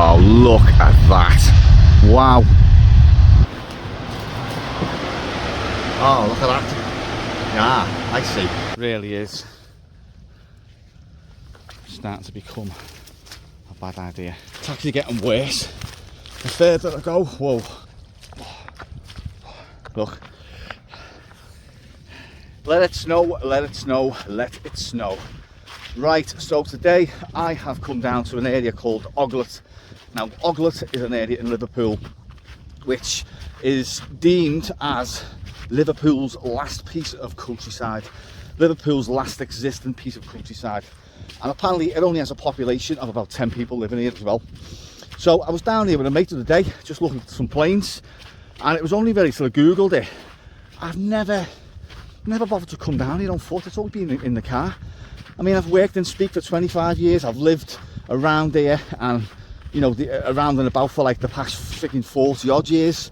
Oh, look at that. Wow. Oh, look at that. Yeah, I see. It really is starting to become a bad idea. It's actually getting worse the further I go. Whoa. Look. Let it snow, let it snow, let it snow. Right, so today I have come down to an area called Oglet. Now, Oglet is an area in Liverpool which is deemed as Liverpool's last piece of countryside, Liverpool's last existing piece of countryside. And apparently it only has a population of about 10 people living here as well. So I was down here with a mate of the day, just looking at some planes, and it was only very till I googled it. I've never bothered to come down here on foot. It's always been in the car. I mean, I've worked in Speak for 25 years. I've lived around here and, you know, around and about for like the past freaking 40 odd years.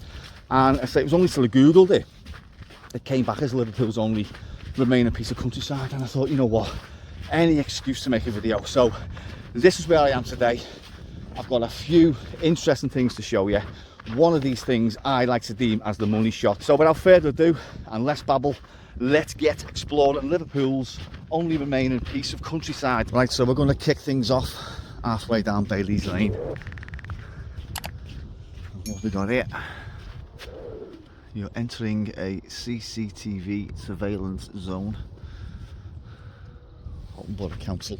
And I say it was only till I googled it. It came back as Liverpool's only remaining piece of countryside. And I thought, you know what, any excuse to make a video. So this is where I am today. I've got a few interesting things to show you. One of these things I like to deem as the money shot. So without further ado and less babble, let's get exploring Liverpool's only remaining piece of countryside. Right, so we're going to kick things off halfway down Bailey's Lane. What have we got here? You're entering a CCTV surveillance zone. Holton Borough Council.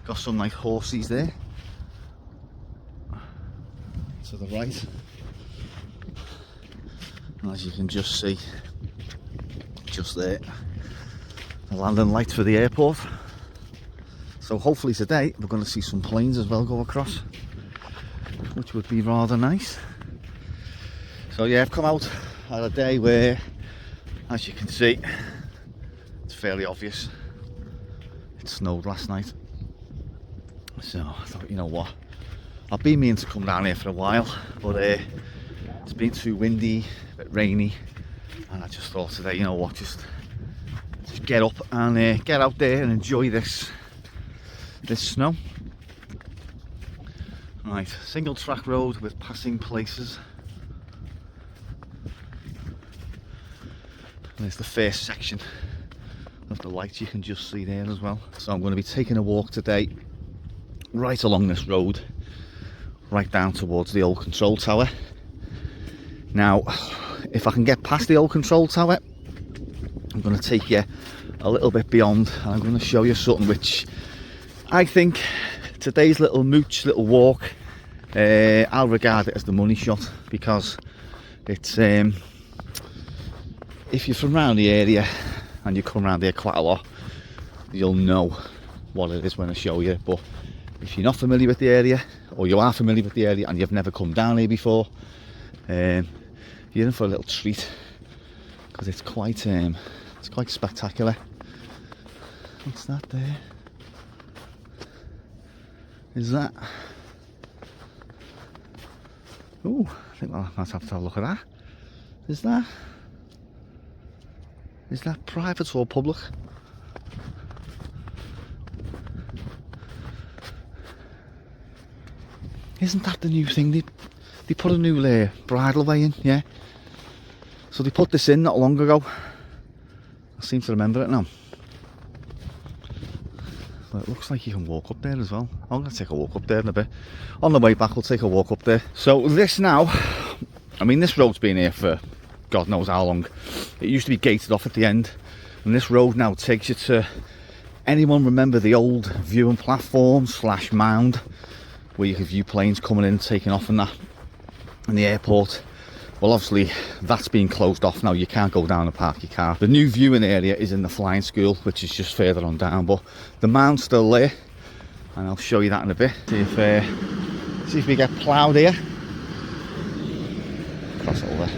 Got some nice horses there. To the right. And as you can just see, just there, the landing light for the airport. So hopefully today we're going to see some planes as well go across, which would be rather nice. So yeah, I've come out at a day where, as you can see, it's fairly obvious it snowed last night. So I thought, you know what, I've been meaning to come down here for a while, but it's been too windy, a bit rainy, and I just thought today, you know what, just get up and get out there and enjoy this snow. Right, single track road with passing places. There's the first section of the lights you can just see there as well. So I'm going to be taking a walk today right along this road, right down towards the old control tower. Now, if I can get past the old control tower, I'm going to take you a little bit beyond and I'm going to show you something which I think today's little mooch, little walk, I'll regard it as the money shot, because it's if you're from around the area and you come around here quite a lot, you'll know what it is when I show you. But if you're not familiar with the area, or you are familiar with the area and you've never come down here before, you're in for a little treat, because it's quite spectacular. What's that there? Is that? Oh, I think I'll have to have a look at that. Is that private or public? Isn't that the new thing? They put a new bridle way in, yeah. So they put this in not long ago. I seem to remember it now. Well, it looks like you can walk up there as well. I'm going to take a walk up there in a bit. On the way back, we'll take a walk up there. So this now, I mean, this road's been here for God knows how long. It used to be gated off at the end, and this road now takes you to, anyone remember the old viewing platform / mound where you could view planes coming in, taking off and that, in the airport? Well, obviously that's been closed off now. You can't go down and park your car. The new viewing area is in the flying school, which is just further on down, but the mound's still there, and I'll show you that in a bit. See if we get ploughed here. Cross over.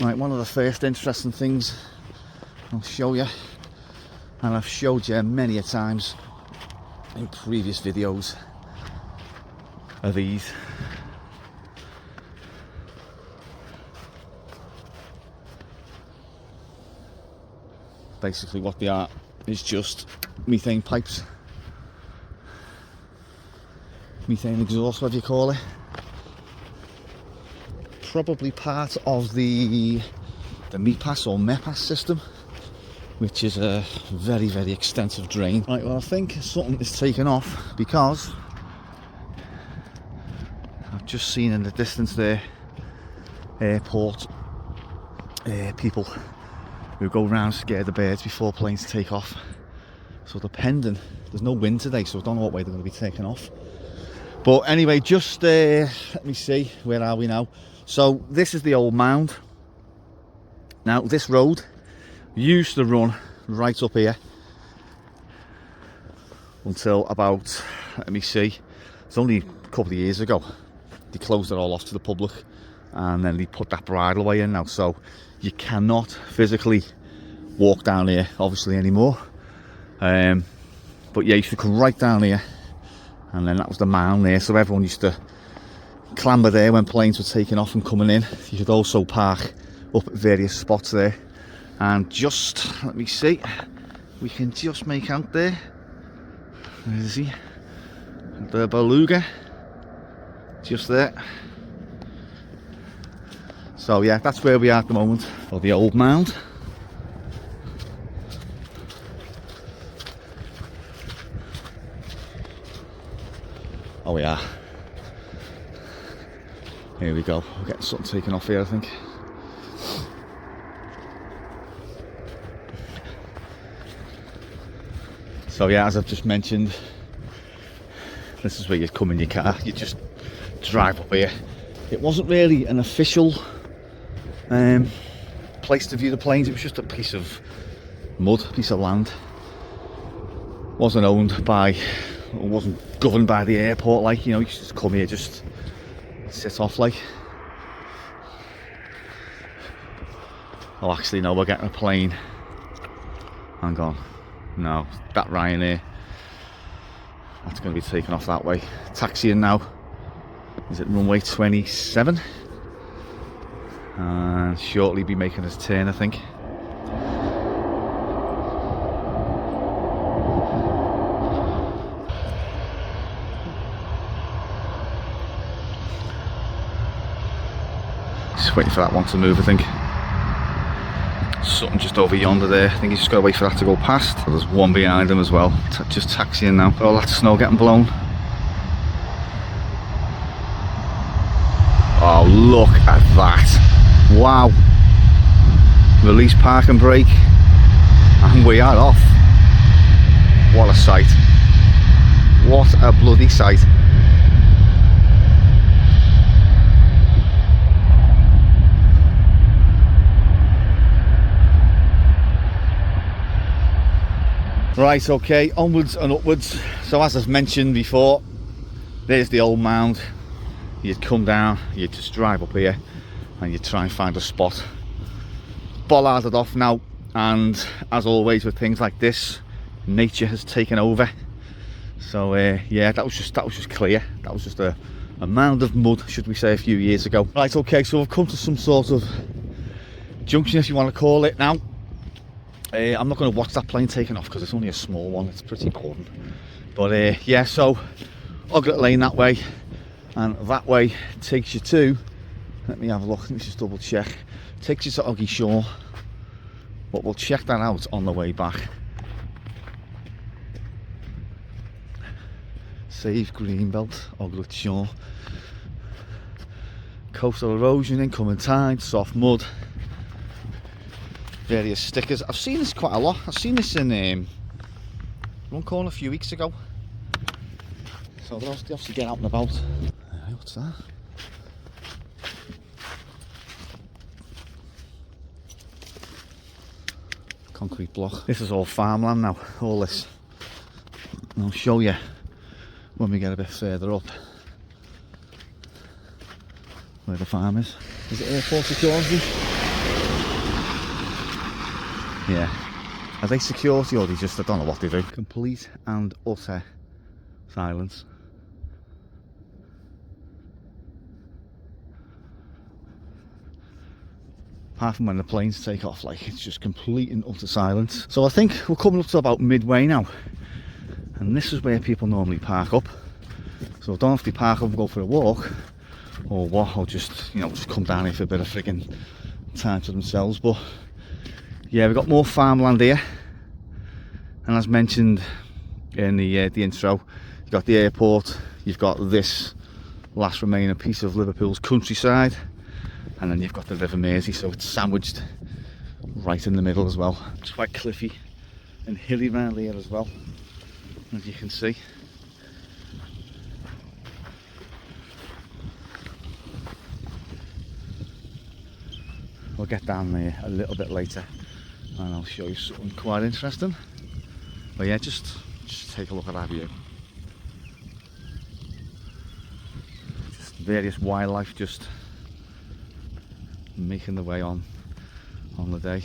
Right, one of the first interesting things I'll show you, and I've showed you many a times in previous videos, are these. Basically what they are is just methane pipes, methane exhaust, whatever you call it. Probably part of the MEPAS or MEPAS system, which is a very, very extensive drain. Right, well I think something is taken off, because I've just seen in the distance there airport people who go round scare the birds before planes take off. So depending, there's no wind today, so I don't know what way they're going to be taken off. But anyway, just let me see, where are we now? So this is the old mound. Now this road used to run right up here until about, let me see, it's only a couple of years ago they closed it all off to the public, and then they put that bridleway in now, so you cannot physically walk down here obviously anymore. But yeah, you used to come right down here, and then that was the mound there, so everyone used to clamber there when planes were taking off and coming in. You could also park up at various spots there, and just let me see, we can just make out there, is he, the beluga, just there. So yeah, that's where we are at the moment, or the old mound. Oh yeah, here we go, we're getting something taken off here I think. So yeah, as I've just mentioned, this is where you come in your car, you just drive up here. It wasn't really an official place to view the planes, it was just a piece of mud, a piece of land. Wasn't owned by, or wasn't governed by the airport, like, you know, you just come here, just sit off like. Oh actually no, we're getting a plane, hang on, no, that Ryanair, that's going to be taken off that way. Taxiing now, is it runway 27? And shortly be making his turn I think. Just waiting for that one to move I think. Something just over yonder there, I think he's just got to wait for that to go past. There's one behind him as well, just taxiing now. All that snow getting blown. Oh look at that, wow. Release park and brake, and we are off. What a sight, what a bloody sight. Right, okay, onwards and upwards. So as I've mentioned before, there's the old mound. You'd come down, you'd just drive up here and you'd try and find a spot. Bollarded off now, and as always with things like this, nature has taken over. So yeah, that was just clear. That was just a mound of mud, should we say, a few years ago. Right, okay, so I've come to some sort of junction, if you want to call it now. I'm not going to watch that plane taking off because it's only a small one, it's pretty important. But yeah, so Oglet Lane that way, and that way takes you to, let me have a look, let me just double check, takes you to Oggy Shore, but we'll check that out on the way back. Save Greenbelt, Oglet Shore, coastal erosion, incoming tide, soft mud, various stickers. I've seen this quite a lot. I've seen this in one corner a few weeks ago. So they obviously get out and about. What's that? Concrete block. This is all farmland now, all this. And I'll show you when we get a bit further up where the farm is. Is it airport security? Yeah. Are they security or they just, I don't know what they do. Complete and utter silence. apart from when the planes take off, like it's just complete and utter silence. So I think we're coming up to about midway now, and this is where people normally park up. So I don't know if they park up and go for a walk or what, or just, you know, just come down here for a bit of friggin' time to themselves. But yeah, we've got more farmland here, and as mentioned in the intro, you've got the airport, you've got this last remaining piece of Liverpool's countryside, and then you've got the River Mersey, so it's sandwiched right in the middle as well. It's quite cliffy and hilly around here as well, as you can see. We'll get down there a little bit later and I'll show you something quite interesting. But yeah, just take a look at that view. Just various wildlife just making the way on the day.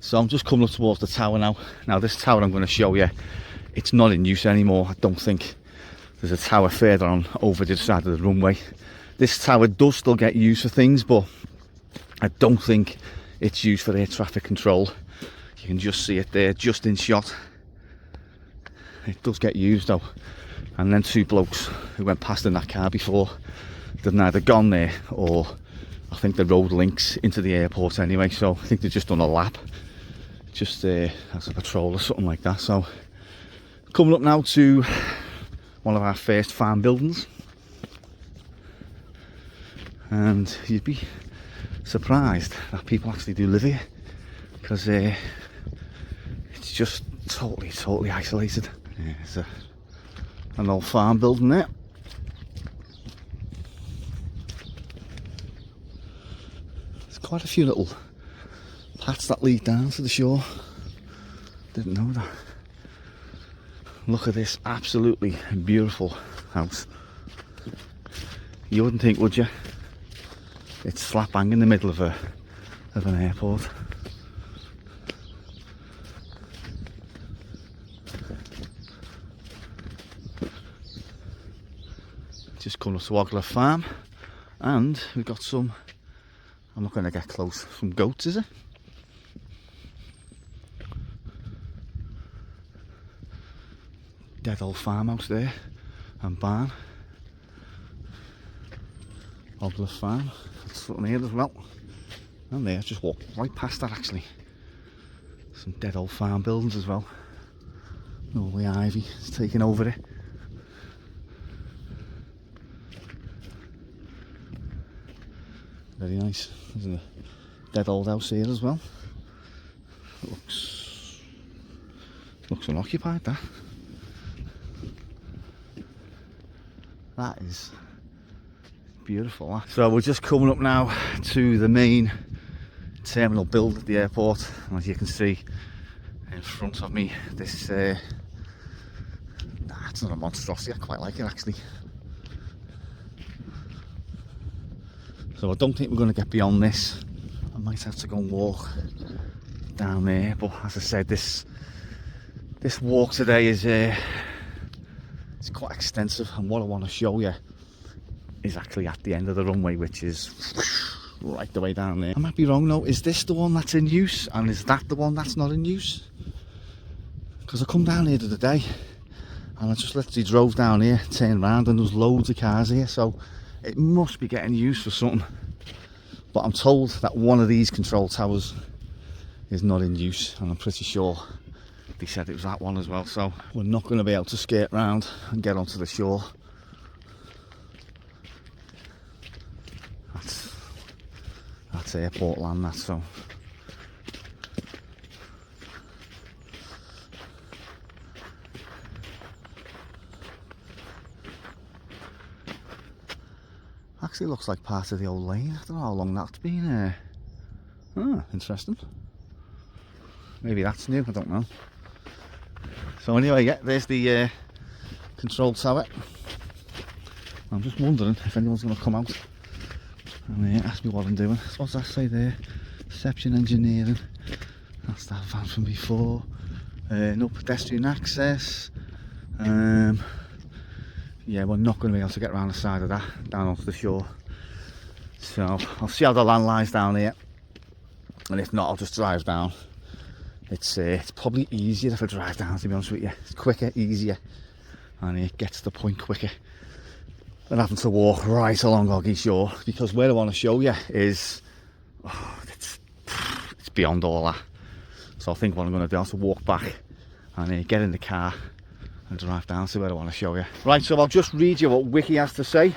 So I'm just coming up towards the tower now. Now this tower I'm going to show you, it's not in use anymore. I don't think. There's a tower further on over the side of the runway. This tower does still get used for things, but I don't think it's used for air traffic control. You can just see it there, just in shot. It does get used though. And then two blokes who went past in that car before, they've either gone there, or I think the road links into the airport anyway, so I think they've just done a lap, just as a patrol or something like that. So coming up now to one of our first farm buildings, and you'd be surprised that people actually do live here, because it's just totally isolated. Yeah, it's an old farm building there. There's quite a few little paths that lead down to the shore. Didn't know that. Look at this absolutely beautiful house. You wouldn't think, would you? It's slap bang in the middle of an airport. Just coming up to Ogler Farm, and we've got some, I'm not going to get close, some goats, is it? Dead old farmhouse there, and barn. Ogler Farm, that's something here as well. And there, just walked right past that actually. Some dead old farm buildings as well. All the ivy is taking over it. Very nice. There's a dead old house here as well. Looks unoccupied, that. That is beautiful. That. So we're just coming up now to the main terminal build at the airport, and as you can see in front of me, this it's not a monstrosity. I quite like it actually. So I don't think we're going to get beyond this. I might have to go and walk down there, but as I said, this walk today is it's quite extensive, and what I want to show you is actually at the end of the runway, which is right the way down there. I might be wrong though. Is this the one that's in use, and is that the one that's not in use? Because I come down here the other day and I just literally drove down here, turned around, and there's loads of cars here, so it must be getting used for something. But I'm told that one of these control towers is not in use, and I'm pretty sure they said it was that one as well. So we're not going to be able to skate round and get onto the shore. That's airport land, that's so. Actually looks like part of the old lane. I don't know how long that's been. Interesting. Maybe that's new, I don't know. So anyway, yeah, there's the control tower. I'm just wondering if anyone's going to come out and ask me what I'm doing. So what's that say there? Reception engineering. That's that van from before. No pedestrian access. Yeah, we're not going to be able to get around the side of that down onto the shore. So I'll see how the land lies down here, and if not, I'll just drive down. It's probably easier if I drive down, to be honest with you. It's quicker, easier, and it gets to the point quicker than having to walk right along Oggy Shore, because where I want to show you is, it's beyond all that. So I think what I'm going to do is to walk back and get in the car and drive down to where I want to show you. Right, so I'll just read you what Wiki has to say.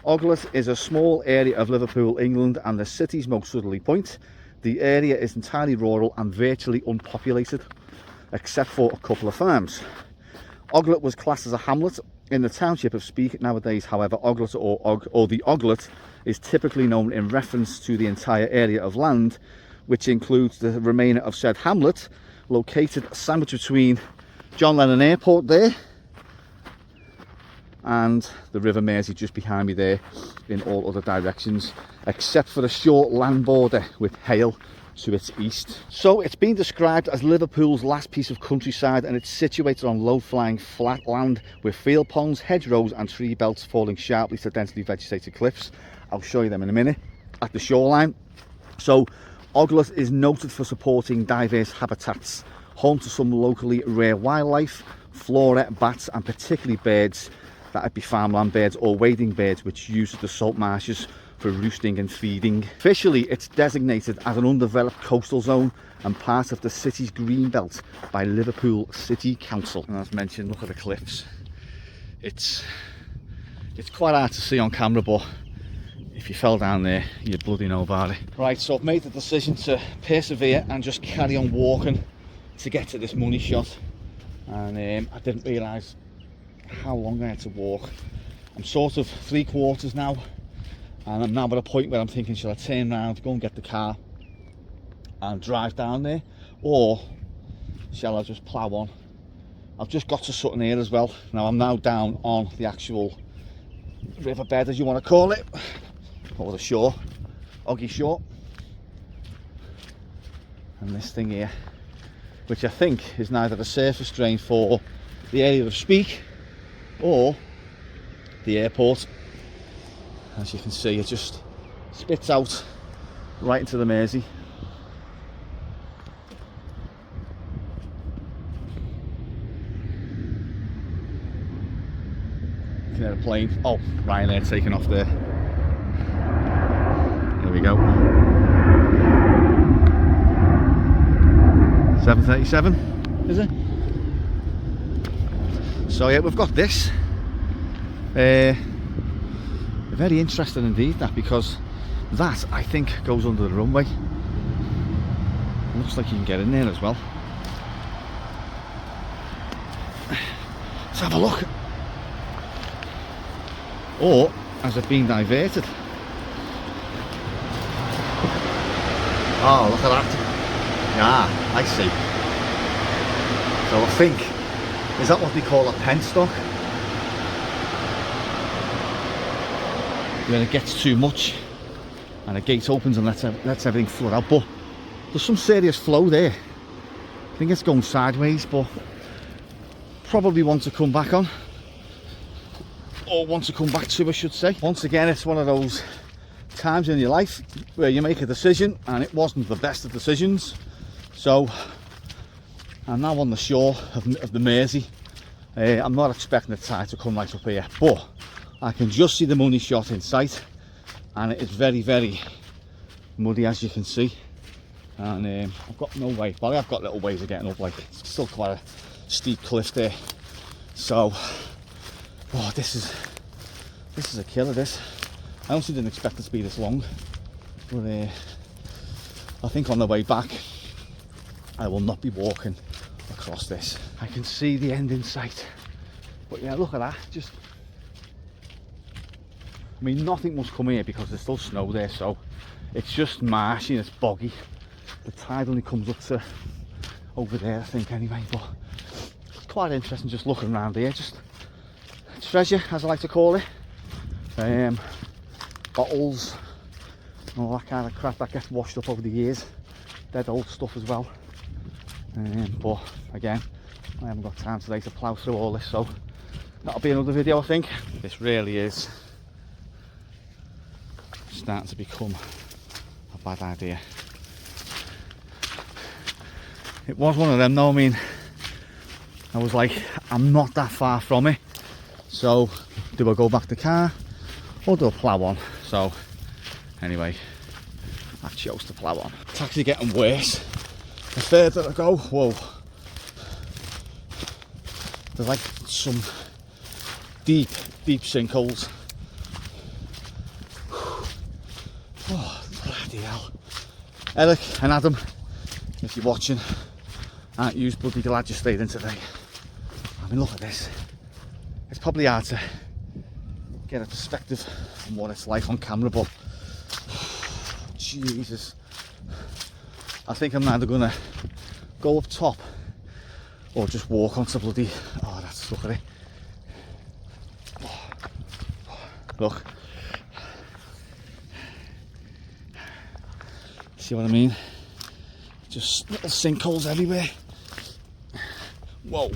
Oglet is a small area of Liverpool, England, and the city's most southerly point. The area is entirely rural and virtually unpopulated, except for a couple of farms. Oglet was classed as a hamlet in the township of Speke. Nowadays, however, Oglet or the Oglet is typically known in reference to the entire area of land, which includes the remainder of said hamlet, located sandwiched between John Lennon Airport there and the River Mersey just behind me there, in all other directions, except for a short land border with Hale to its east. So it's been described as Liverpool's last piece of countryside, and it's situated on low-flying flat land with field ponds, hedgerows and tree belts falling sharply to densely vegetated cliffs. I'll show you them in a minute. At the shoreline. So Oglet is noted for supporting diverse habitats, home to some locally rare wildlife, flora, bats and particularly birds. That'd be farmland birds or wading birds, which use the salt marshes for roosting and feeding. Officially, it's designated as an undeveloped coastal zone and part of the city's green belt by Liverpool City Council. And as mentioned, look at the cliffs. It's quite hard to see on camera, but if you fell down there, you'd bloody know about it. Right, so I've made the decision to persevere and just carry on walking to get to this money shot. And I didn't realise how long I had to walk. I'm sort of 3/4 now, and I'm now at a point where I'm thinking, shall I turn around, go and get the car and drive down there, or shall I just plough on? I've just got to Sutton here as well. Now I'm now down on the actual riverbed, as you want to call it, or the shore, Oggy Shore. And this thing here, which I think is neither a surface drain for the area of Speke or the airport. As you can see, it just spits out right into the Mersey. You can hear a plane. Oh, Ryanair taking off there. Here we go. 737, is it? So yeah, we've got this. Very interesting indeed, that, because that, I think, goes under the runway. It looks like you can get in there as well. Let's have a look. Or has it been diverted? Oh, look at that. Yeah, I see. So I think, is that what they call a penstock? When it gets too much and the gate opens and lets everything flood out. But there's some serious flow there. I think it's going sideways, but probably want to come back on, or want to come back to, I should say. Once again, it's one of those times in your life where you make a decision and it wasn't the best of decisions. So I'm now on the shore of the Mersey. I'm not expecting the tide to come right up here, but I can just see the money shot in sight, and it is very, very muddy, as you can see. And I've got no way, well, I've got little ways of getting up, like it's still quite a steep cliff there. So, oh, this is a killer, this. I honestly didn't expect it to be this long, but I think on the way back I will not be walking across this. I can see the end in sight, but yeah, look at that. Just, I mean, nothing must come here because there's still snow there, so it's just marshy and it's boggy. The tide only comes up to over there, I think, anyway. But it's quite interesting just looking around here. Just treasure, as I like to call it. Bottles, all that kind of crap that gets washed up over the years, dead old stuff as well. But again, I haven't got time today to plough through all this, so that'll be another video I think. This really is starting to become a bad idea. It was one of them though. I mean, I was like, I'm not that far from it, so do I go back to the car or do I plough on? So anyway, I chose to plough on. It's actually getting worse the further I go. Whoa, there's like some deep sinkholes. Oh, bloody hell. Eric and Adam, if you're watching, aren't you bloody glad you stayed in today? I mean, look at this. It's probably hard to get a perspective from what it's like on camera, but Jesus, I think I'm either gonna go up top or just walk onto bloody, oh, that's, look at it. Look, see what I mean? Just little sinkholes everywhere. Whoa.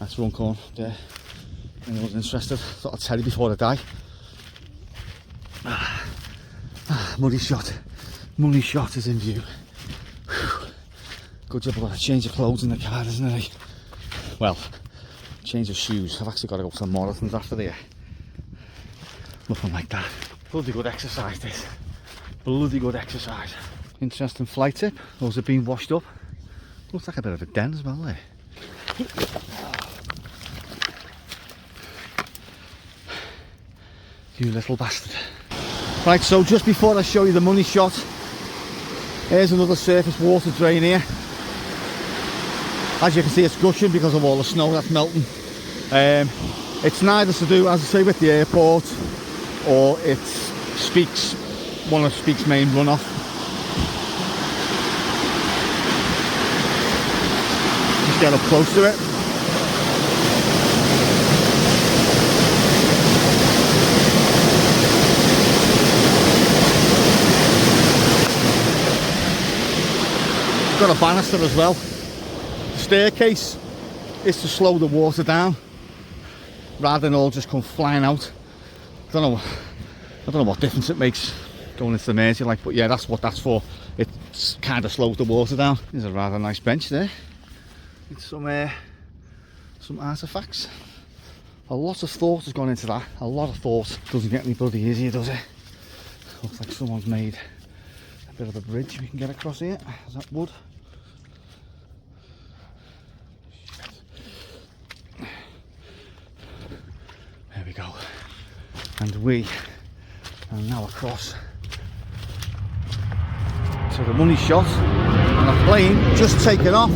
That's Runcorn there. Anyone's interested, thought I'd tell you before I die. Money shot. Money shot is in view. Good job I've got to change of clothes in the car, isn't it? Well, change of shoes. I've actually got to go to marathons after there. Nothing like that. Bloody good exercise this. Bloody good exercise. Interesting flight tip. Those have been washed up. Looks like a bit of a den as well there. You little bastard. Right, so just before I show you the money shot, here's another surface water drain here. As you can see, it's gushing because of all the snow that's melting. It's neither to do, as I say, with the airport or it's Speak's, one of Speak's main runoff. Just get up close to it. Got a banister as well. The staircase is to slow the water down rather than all just come flying out. I don't know what difference it makes going into the Mersey, like, but yeah, that's what that's for. It kind of slows the water down. There's a rather nice bench there with some artefacts. A lot of thought has gone into that. A lot of thought. Doesn't get any bloody easier, does it? Looks like someone's made a bit of a bridge we can get across here. Is that wood? There we go. And we are now across to the money shot, and the plane just taken off.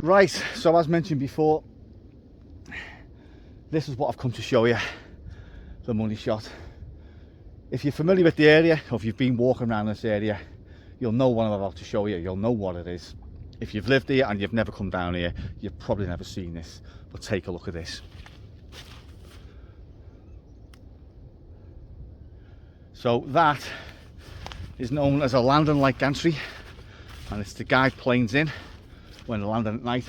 Right, so as mentioned before, this is what I've come to show you, the money shot. If you're familiar with the area, or if you've been walking around this area, you'll know what I'm about to show you. You'll know what it is. If you've lived here and you've never come down here, you've probably never seen this, but take a look at this. So that is known as a landing light gantry, and it's to guide planes in when they're landing at night.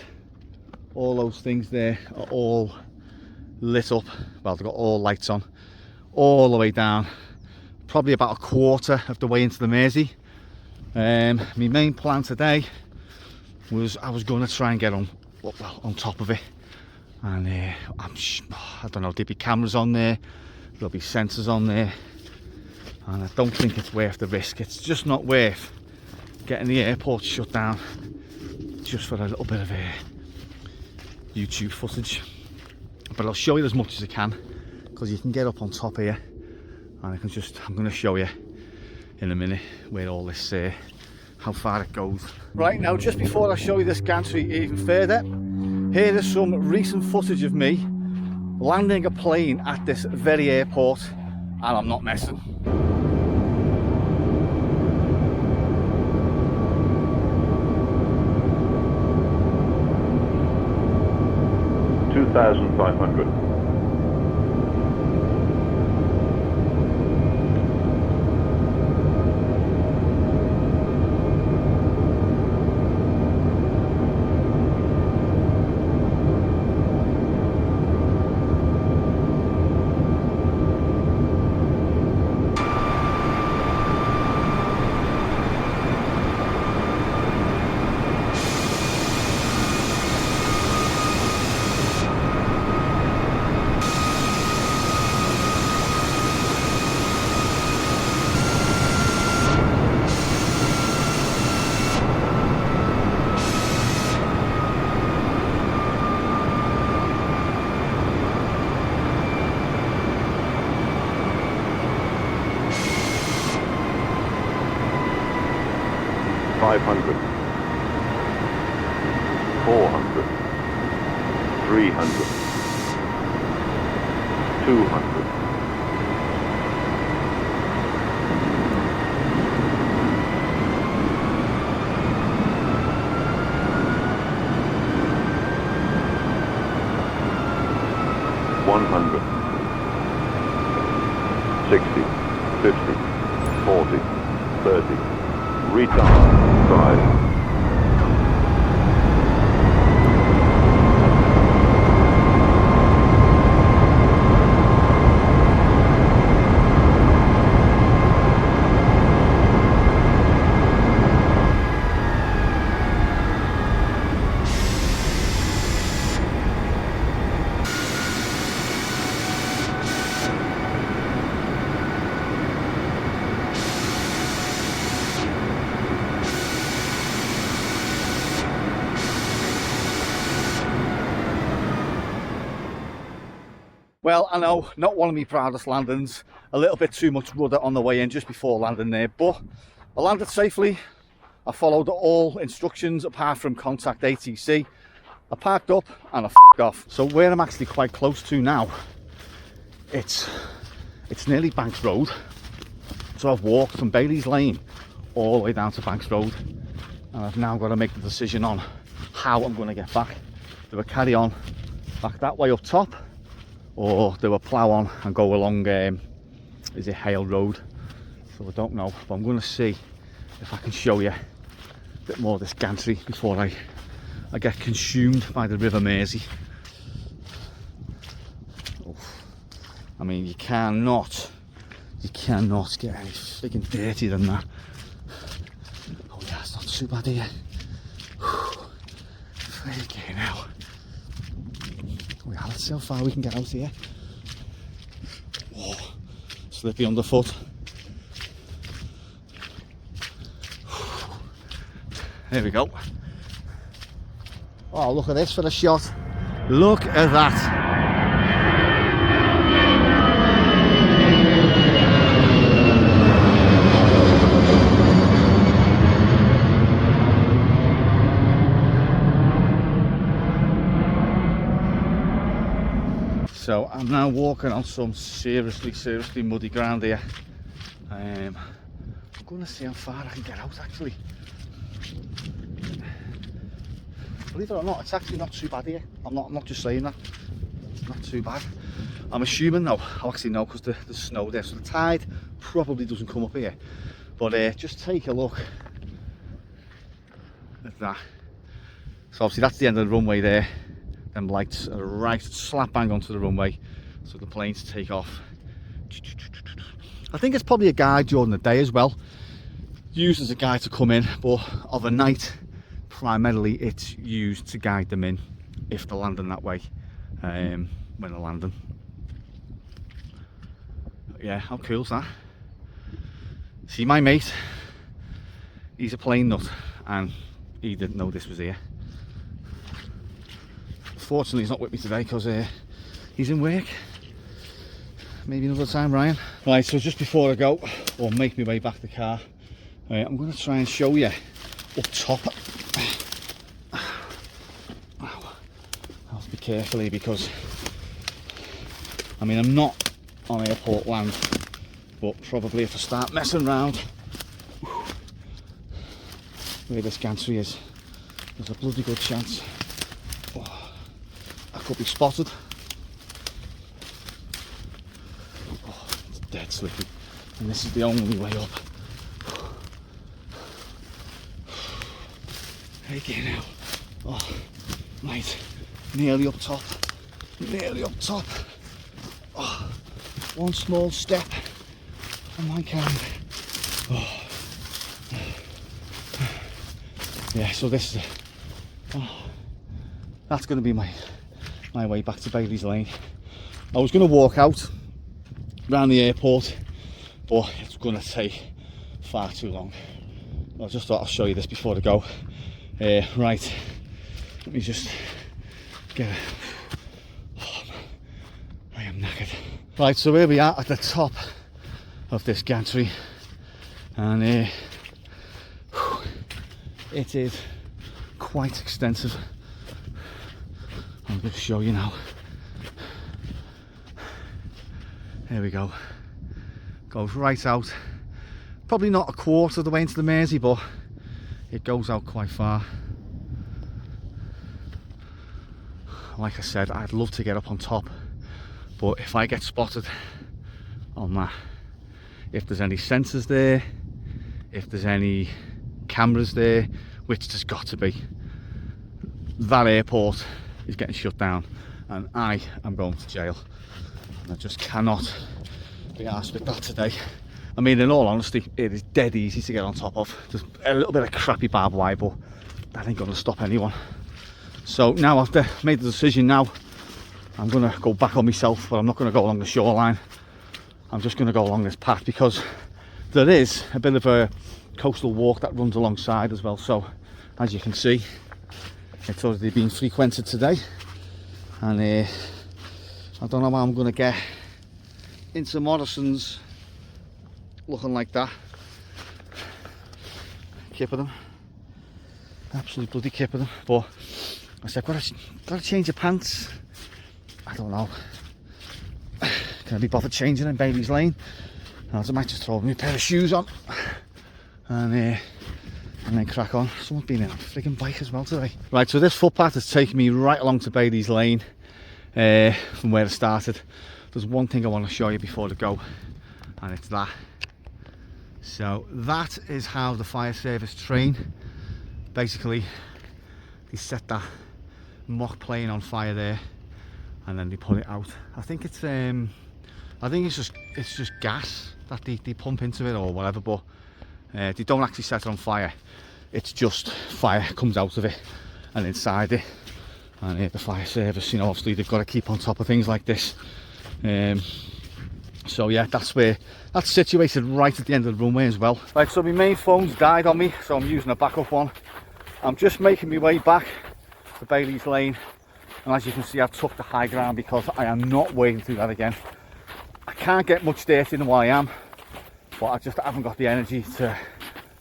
All those things there are all lit up. Well, they've got all lights on all the way down, probably about a quarter of the way into the Mersey. My main plan today was I was going to try and get on top of it, and I don't know, there'll be cameras on there, there'll be sensors on there, and I don't think it's worth the risk. It's just not worth getting the airport shut down just for a little bit of YouTube footage. But I'll show you as much as I can, because you can get up on top here, and I'm going to show you in a minute where all this how far it goes. Right, now just before I show you this gantry even further, here is some recent footage of me landing a plane at this very airport, and I'm not messing. 2,500. 500, 400, 300, 200. 100, 60, 50, 40, 30, retard, 5. 'Well, I know, not one of my proudest landings, a little bit too much rudder on the way in just before landing there, but I landed safely. I followed all instructions apart from contact ATC. I parked up and I f***ed off. So where I'm actually quite close to now, it's nearly Banks Road. So I've walked from Bailey's Lane all the way down to Banks Road, and I've now got to make the decision on how I'm going to get back. Do I carry on back that way up top, or do I plough on and go along, is it Hale Road? So I don't know, but I'm going to see if I can show you a bit more of this gantry before I get consumed by the River Mersey. Oof. I mean, you cannot get any friggin' dirtier than that. Oh yeah, it's not too bad here. Freaking hell. Let's see how far we can get out here. Oh, slippy underfoot. There we go. Oh, look at this for the shot. Look at that. So I'm now walking on some seriously muddy ground here. I'm going to see how far I can get out actually. Believe it or not, it's actually not too bad here. I'm not just saying that. It's not too bad. I'm assuming though, I'll actually know because there's snow there, so the tide probably doesn't come up here. But just take a look at that. So obviously that's the end of the runway there. Them lights are right slap bang onto the runway, so the planes take off. I think it's probably a guide during the day as well, used as a guide to come in, but of a night primarily it's used to guide them in if they're landing that way, when they're landing. But yeah, how cool is that? See, my mate, he's a plane nut and he didn't know this was here. Fortunately he's not with me today because he's in work. Maybe another time, Ryan. Right, so just before I go or make my way back to the car, I'm going to try and show you up top. I'll have to be careful here because I mean I'm not on airport land, but probably if I start messing around where this gantry is, there's a bloody good chance I could be spotted. Oh, it's dead slippy, and this is the only way up. Again now. Oh, right, nearly up top. Nearly up top. Oh, one small step for mankind. Oh. Yeah, so this is that's going to be my way back to Bailey's Lane. I was going to walk out around the airport, but it's going to take far too long. I just thought I'll show you this before I go. Right, let me just get I am knackered. Right, so here we are at the top of this gantry, and it is quite extensive. I'm going to show you now. There we go. Goes right out. Probably not a quarter of the way into the Mersey, but it goes out quite far. Like I said, I'd love to get up on top, but if I get spotted on that, if there's any sensors there, if there's any cameras there, which there's got to be, that airport is getting shut down and I am going to jail. And I just cannot be arsed with that today. I mean, in all honesty, it is dead easy to get on top of. There's a little bit of crappy barbed wire, but that ain't going to stop anyone. So now I've made the decision now, I'm going to go back on myself, but I'm not going to go along the shoreline. I'm just going to go along this path because there is a bit of a coastal walk that runs alongside as well. So as you can see, it's already been frequented today, and I don't know how I'm going to get into Morrison's looking like that. Kip of them, absolute bloody kip of them. But I said, got to change your pants. I don't know. Can I be bothered changing in Bailey's Lane? I might just throw me a pair of shoes on and then crack on. Someone's been in a frigging bike as well today. Right, so this footpath has taken me right along to Bailey's Lane from where I started. There's one thing I want to show you before I go, and it's that. So that is how the fire service train. Basically, they set that mock plane on fire there, and then they put it out. I think it's just gas that they pump into it or whatever, but they don't actually set it on fire. It's just fire comes out of it and inside it, and the fire service, you know, obviously they've got to keep on top of things like this. So yeah, that's situated right at the end of the runway as well. Right, so my main phone's died on me, so I'm using a backup one. I'm just making my way back to Bailey's Lane, and as you can see, I've took the high ground because I am not wading through that again. I can't get much dirty than what I am, but I just haven't got the energy to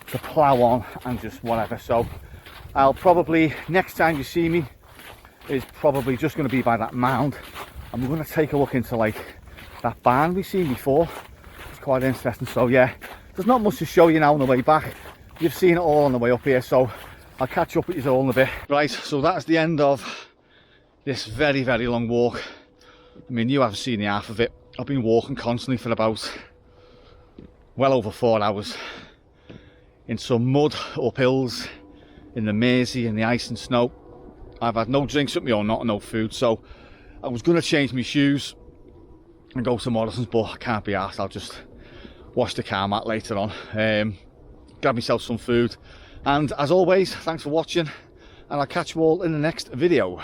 plough on and just whatever. So I'll probably, next time you see me, is probably just going to be by that mound, and we're going to take a look into like that barn we've seen before. It's quite interesting. So yeah, there's not much to show you now on the way back. You've seen it all on the way up here, so I'll catch up with you all in a bit. Right, so that's the end of this very, very long walk. I mean, you haven't seen the half of it. I've been walking constantly for about well over 4 hours in some mud up hills, in the Mersey, in the ice and snow. I've had no drinks with me or no food, so I was going to change my shoes and go to Morrison's, but I can't be arsed. I'll just wash the car mat later on, grab myself some food, and as always, thanks for watching, and I'll catch you all in the next video.